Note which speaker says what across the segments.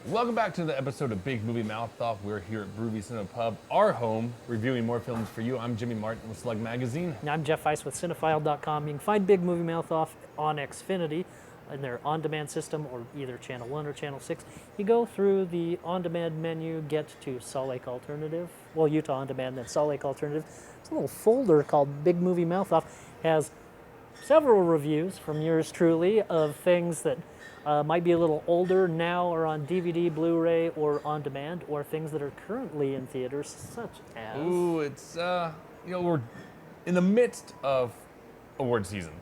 Speaker 1: Welcome back to the episode of Big Movie Mouth Off. We're here at Broovy Cinema Pub, our home, reviewing more films for you. I'm Jimmy Martin with Slug Magazine.
Speaker 2: And I'm Jeff Weiss with Cinephile.com. You can find Big Movie Mouth Off on Xfinity in their on-demand system or either Channel 1 or Channel 6. You go through the on-demand menu, get to Salt Lake Alternative, well, Utah On-Demand, then Salt Lake Alternative. It's a little folder called Big Movie Mouth Off. Has several reviews from yours truly of things that might be a little older now or on DVD, Blu-ray, or on demand, or things that are currently in theaters, such as...
Speaker 1: Ooh, it's, we're in the midst of award season.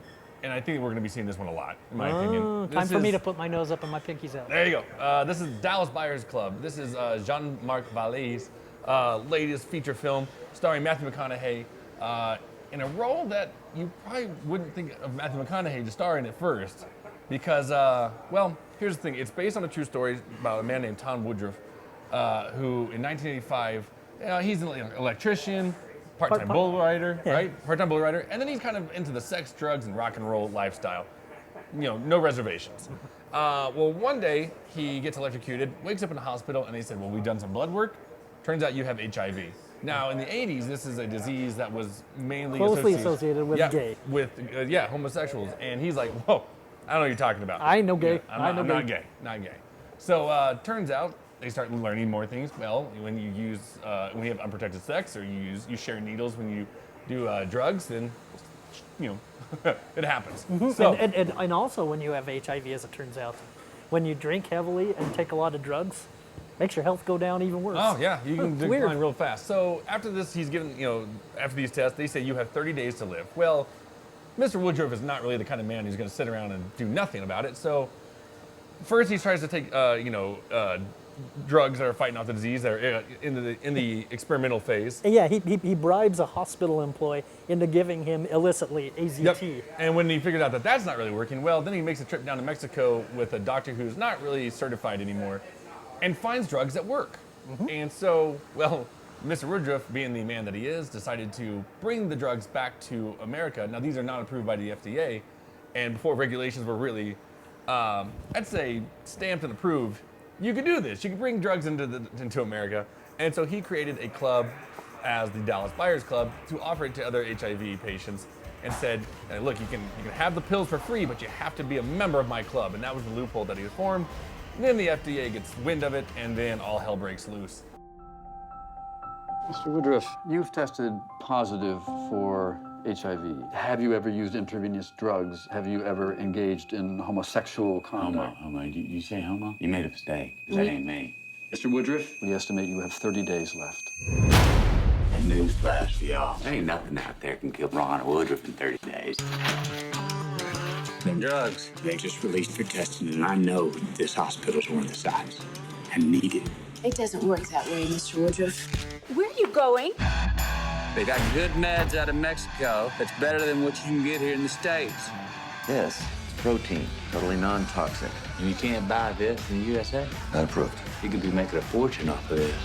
Speaker 1: And I think we're going to be seeing this one a lot, in my opinion.
Speaker 2: Time for me to put my nose up and my pinkies out.
Speaker 1: There you go. This is Dallas Buyers Club. This is Jean-Marc Vallée's latest feature film, starring Matthew McConaughey in a role that you probably wouldn't think of Matthew McConaughey to star in at first. Because, here's the thing. It's based on a true story about a man named Tom Woodruff, who in 1985, he's an electrician, part-time bull rider, right? Part-time bull rider. And then he's kind of into the sex, drugs, and rock and roll lifestyle. No reservations. One day he gets electrocuted, wakes up in the hospital, and they said, well, we've done some blood work. Turns out you have HIV. Now, in the 80s, this is a disease that was mainly
Speaker 2: closely associated with gay.
Speaker 1: With homosexuals. And he's like, whoa. I don't know what you're talking about.
Speaker 2: I know gay.
Speaker 1: I'm not gay. Not gay. So turns out they start learning more things. Well, when you have unprotected sex, or you share needles when you do drugs, then it happens.
Speaker 2: Mm-hmm.
Speaker 1: So
Speaker 2: and also when you have HIV, as it turns out, when you drink heavily and take a lot of drugs, makes your health go down even worse.
Speaker 1: Oh yeah, you can decline
Speaker 2: weird.
Speaker 1: real fast. So after this, he's given after these tests, they say you have 30 days to live. Well, Mr. Woodruff is not really the kind of man who's going to sit around and do nothing about it. So first he tries to take, drugs that are fighting off the disease that are in the experimental phase.
Speaker 2: Yeah, he bribes a hospital employee into giving him illicitly AZT.
Speaker 1: Yep. And when he figures out that that's not really working, well, then he makes a trip down to Mexico with a doctor who's not really certified anymore and finds drugs that work. Mm-hmm. And so, Mr. Woodruff, being the man that he is, decided to bring the drugs back to America. Now, these are not approved by the FDA, and before regulations were really, I'd say, stamped and approved, you could do this. You could bring drugs into America. And so he created a club as the Dallas Buyers Club to offer it to other HIV patients and said, look, you can have the pills for free, but you have to be a member of my club. And that was the loophole that he formed. And then the FDA gets wind of it, and then all hell breaks loose.
Speaker 3: Mr. Woodruff, you've tested positive for HIV. Have you ever used intravenous drugs? Have you ever engaged in homosexual conduct?
Speaker 4: Homo. You say homo? You made a mistake, because that ain't me.
Speaker 3: Mr. Woodruff, we estimate you have 30 days left.
Speaker 4: Newsflash for y'all. There ain't nothing out there can kill Ron Woodruff in 30 days. Them drugs, they just released for testing, and I know this hospital's one of the sites. I need it.
Speaker 5: It doesn't work that way, Mr. Woodruff. Where are you going?
Speaker 6: They got good meds out of Mexico that's better than what you can get here in the States.
Speaker 7: This is protein, totally non-toxic.
Speaker 6: And you can't buy this in the USA?
Speaker 7: Not approved.
Speaker 6: You could be making a fortune off of this.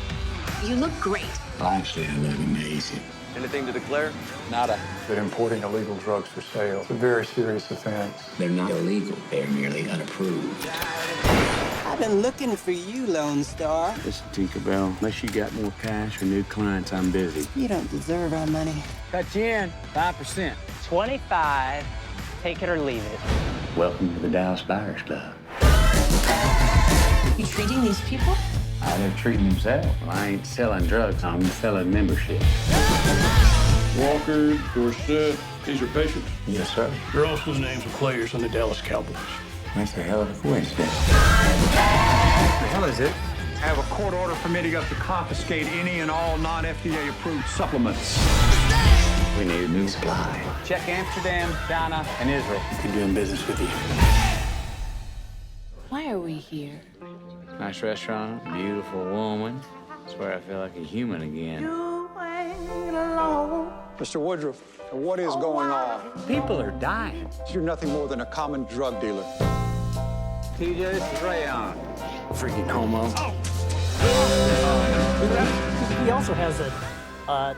Speaker 5: You look great.
Speaker 6: Well, actually, I look amazing.
Speaker 7: Anything to declare?
Speaker 6: Nada.
Speaker 8: But importing illegal drugs for sale is a very serious offense.
Speaker 6: They're not illegal. They're merely unapproved.
Speaker 9: I've been looking for you, Lone Star.
Speaker 6: Listen, Tinkerbell, unless you got more cash or new clients, I'm busy.
Speaker 9: You don't deserve our money.
Speaker 6: Cut you in 5%.
Speaker 10: 25. Take it or leave it.
Speaker 6: Welcome to the Dallas Buyers Club.
Speaker 5: You treating these people?
Speaker 6: They're treating themselves. Well, I ain't selling drugs. I'm selling membership.
Speaker 8: Walker, Dorsett, these are patients.
Speaker 6: Yes, sir.
Speaker 8: They're also the names of players on the Dallas Cowboys.
Speaker 6: That's a hell of a coincidence.
Speaker 11: What the hell is it? I have a court order permitting us to confiscate any and all non-FDA approved supplements.
Speaker 6: We need a new supply.
Speaker 11: Check Amsterdam, Ghana, and Israel.
Speaker 6: We're doing business with you.
Speaker 5: Why are we here?
Speaker 6: Nice restaurant, beautiful woman. That's where I feel like a human again.
Speaker 11: Mr. Woodruff, what is going on?
Speaker 6: People are dying.
Speaker 11: You're nothing more than a common drug dealer.
Speaker 6: TJ, this is Rayon. Freaking homo.
Speaker 2: He also has a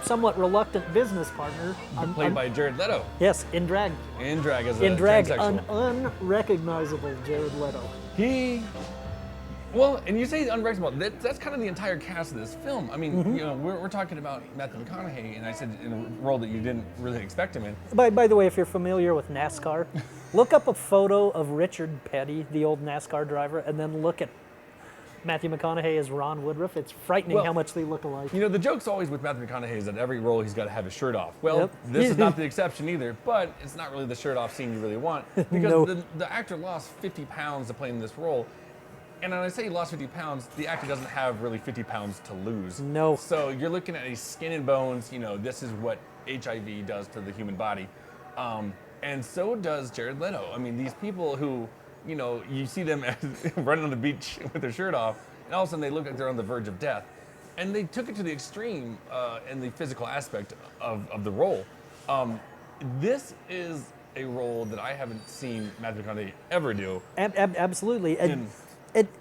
Speaker 2: somewhat reluctant business partner.
Speaker 1: Played by Jared Leto.
Speaker 2: Yes, in drag.
Speaker 1: In drag as a
Speaker 2: In drag,
Speaker 1: transsexual.
Speaker 2: an unrecognizable Jared Leto.
Speaker 1: He Well, and you say unrecognizable. That's kind of the entire cast of this film. I mean, you know, we're talking about Matthew McConaughey, and I said in a role that you didn't really expect him in.
Speaker 2: By the way, if you're familiar with NASCAR, look up a photo of Richard Petty, the old NASCAR driver, and then look at Matthew McConaughey as Ron Woodruff. It's frightening how much they look alike.
Speaker 1: You know, the joke's always with Matthew McConaughey is that every role he's got to have his shirt off. Well, this is not the exception either, but it's not really the shirt off scene you really want because the actor lost 50 pounds to play in this role. And when I say he lost 50 pounds, the actor doesn't have really 50 pounds to lose.
Speaker 2: No.
Speaker 1: So you're looking at a skin and bones, you know, this is what HIV does to the human body. And so does Jared Leto. I mean, these people who, you know, you see them running on the beach with their shirt off, and all of a sudden they look like they're on the verge of death. And they took it to the extreme in the physical aspect of the role. This is a role that I haven't seen Matthew McConaughey ever do.
Speaker 2: Absolutely. And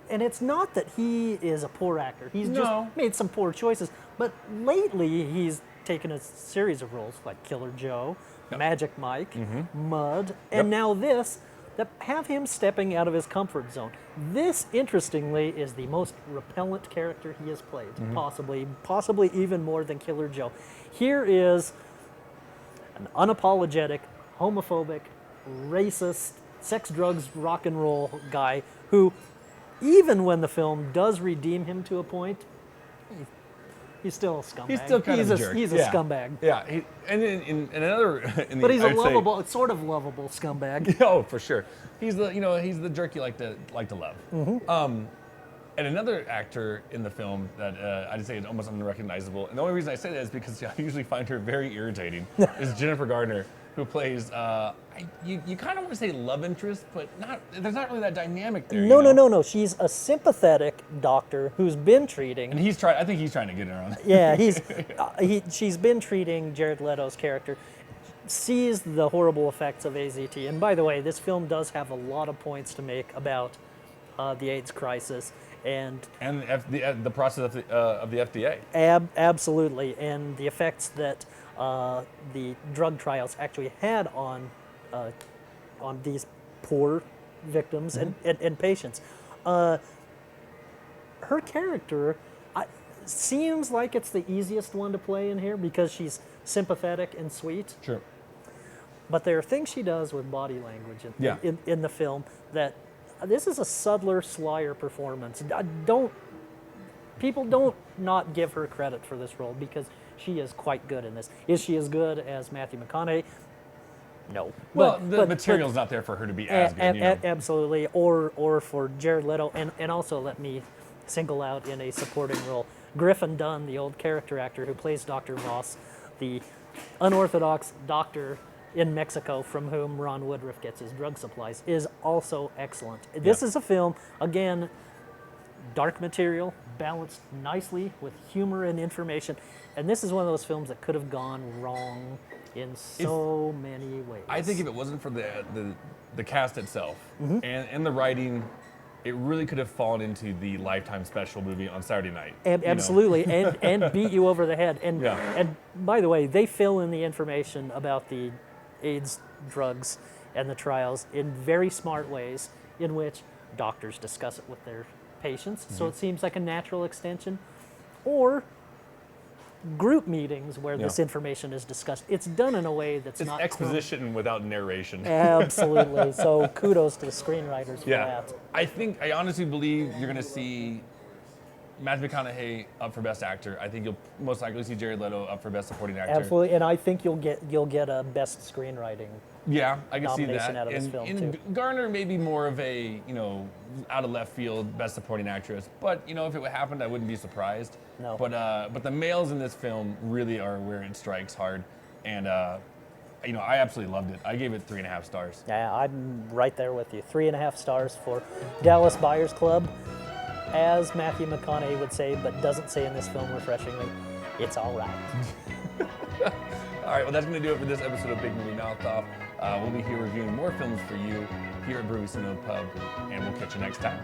Speaker 2: it's not that he is a poor actor. He's just made some poor choices. But lately, he's taken a series of roles like Killer Joe, Magic Mike, Mud, and now this, that have him stepping out of his comfort zone. This, interestingly, is the most repellent character he has played, possibly even more than Killer Joe. Here is an unapologetic, homophobic, racist, sex, drugs, rock and roll guy who, even when the film does redeem him to a point, he's still a scumbag.
Speaker 1: He's still kind of a jerk.
Speaker 2: He's a scumbag.
Speaker 1: Yeah, and in another,
Speaker 2: but he's a lovable, sort of lovable scumbag.
Speaker 1: Oh, for sure. He's the jerk you like to love. And another actor in the film that I'd say is almost unrecognizable, and the only reason I say that is because I usually find her very irritating, is Jennifer Garner, who plays, you kind of want to say love interest, but there's not really that dynamic there.
Speaker 2: No. She's a sympathetic doctor who's been treating.
Speaker 1: And I think he's trying to get her on.
Speaker 2: Yeah, she's been treating Jared Leto's character, sees the horrible effects of AZT. And by the way, this film does have a lot of points to make about the AIDS crisis. And
Speaker 1: the process of the FDA.
Speaker 2: Absolutely, and the effects that the drug trials actually had on these poor victims and patients. Her character seems like it's the easiest one to play in here because she's sympathetic and sweet.
Speaker 1: Sure.
Speaker 2: But there are things she does with body language in the film that this is a subtler, slyer performance. People don't not give her credit for this role because she is quite good in this. Is she as good as Matthew McConaughey? No.
Speaker 1: Well, the material's not there for her to be as good.
Speaker 2: Absolutely. Or for Jared Leto. And also let me single out in a supporting role Griffin Dunne, the old character actor who plays Dr. Voss, the unorthodox doctor in Mexico from whom Ron Woodruff gets his drug supplies, is also excellent. This is a film, again, dark material, balanced nicely with humor and information. And this is one of those films that could have gone wrong in so many ways.
Speaker 1: I think if it wasn't for the cast itself and the writing, it really could have fallen into the Lifetime special movie on Saturday night.
Speaker 2: Absolutely, and beat you over the head. And by the way, they fill in the information about the AIDS drugs and the trials in very smart ways in which doctors discuss it with their patients. So it seems like a natural extension. Or group meetings where this information is discussed. It's done in a way that's not
Speaker 1: exposition without narration.
Speaker 2: Absolutely. So kudos to the screenwriters for that.
Speaker 1: I honestly believe you're going to see Matthew McConaughey up for Best Actor. I think you'll most likely see Jared Leto up for Best Supporting Actor.
Speaker 2: Absolutely, and I think you'll get a Best Screenwriting.
Speaker 1: Yeah, I can see that.
Speaker 2: Out of this film too.
Speaker 1: Garner may be more of a out of left field Best Supporting Actress, but if it happened, I wouldn't be surprised.
Speaker 2: No.
Speaker 1: But the males in this film really are where it strikes hard, and I absolutely loved it. I gave it 3.5 stars.
Speaker 2: Yeah, I'm right there with you. 3.5 stars for Dallas Buyers Club. As Matthew McConaughey would say, but doesn't say in this film refreshingly, it's all right.
Speaker 1: All right, well, that's going to do it for this episode of Big Movie Mouth Off. We'll be here reviewing more films for you here at Brewery Synod Pub, and we'll catch you next time.